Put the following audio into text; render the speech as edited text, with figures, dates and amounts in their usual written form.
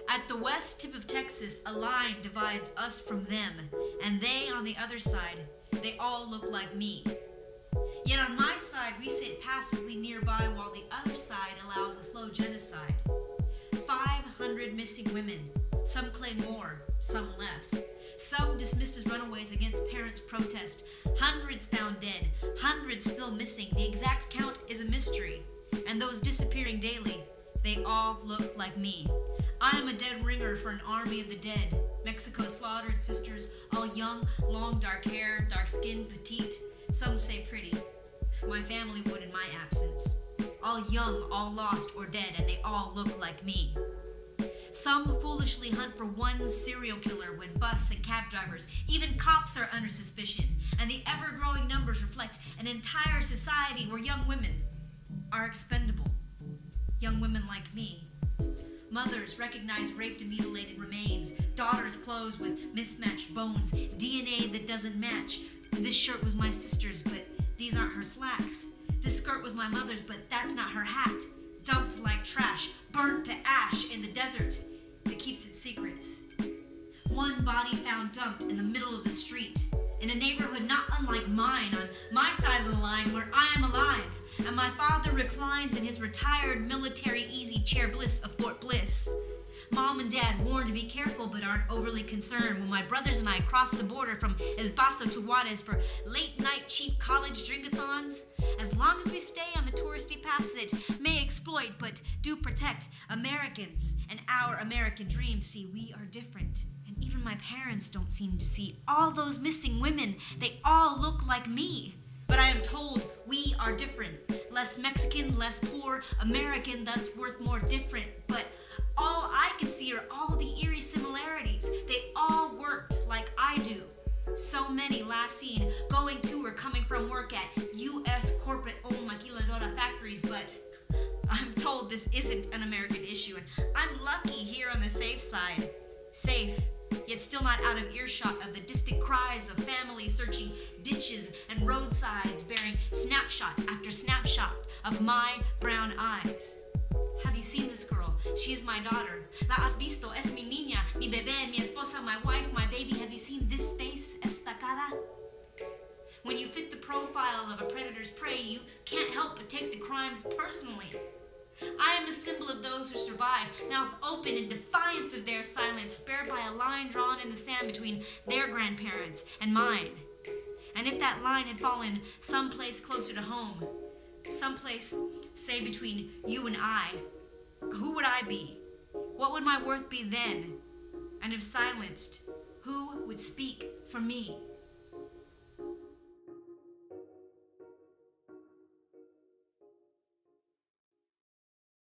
At the west tip of Texas, a line divides us from them, and they on the other side, they all look like me. Yet on my side, we sit passively nearby while the other side allows a slow genocide. 500 missing women. Some claim more, some less. Some dismissed as runaways against parents' protest. Hundreds found dead, hundreds still missing. The exact count is a mystery. And those disappearing daily, they all look like me. I am a dead ringer for an army of the dead. Mexico slaughtered sisters, all young, long dark hair, dark skin, petite. Some say pretty. My family would in my absence. All young, all lost or dead, and they all look like me. Some foolishly hunt for one serial killer when bus and cab drivers, even cops, are under suspicion, and the ever-growing numbers reflect an entire society where young women are expendable. Young women like me. Mothers recognize raped and mutilated remains, daughters clothes with mismatched bones, DNA that doesn't match. This shirt was my sister's, but these aren't her slacks. This skirt was my mother's, but that's not her hat. Dumped like trash, burnt to ash in the desert that keeps its secrets. One body found dumped in the middle of the street, in a neighborhood not unlike mine, on my side of the line where I am alive, and my father reclines in his retired military easy chair bliss of Fort Bliss. Mom and Dad warn to be careful but aren't overly concerned when my brothers and I cross the border from El Paso to Juarez for late-night cheap college drink-a-thons. As long as we stay on the touristy paths that may exploit but do protect Americans and our American dreams. See, we are different. And even my parents don't seem to see all those missing women. They all look like me. But I am told we are different. Less Mexican, less poor, American, thus worth more different. But all I can see are all the eerie similarities. They all worked like I do. So many last seen going to or coming from work at U.S. corporate-owned maquiladora factories, but I'm told this isn't an American issue, and I'm lucky here on the safe side. Safe, yet still not out of earshot of the distant cries of families searching ditches and roadsides, bearing snapshot after snapshot of my brown eyes. Have you seen this girl? She is my daughter. La has visto, es mi niña, mi bebé, mi esposa, my wife, my baby. Have you seen this face, esta cara? When you fit the profile of a predator's prey, you can't help but take the crimes personally. I am a symbol of those who survived, mouth open in defiance of their silence, spared by a line drawn in the sand between their grandparents and mine. And if that line had fallen someplace closer to home, someplace, say, between you and I, who would I be? What would my worth be then? And if silenced, who would speak for me?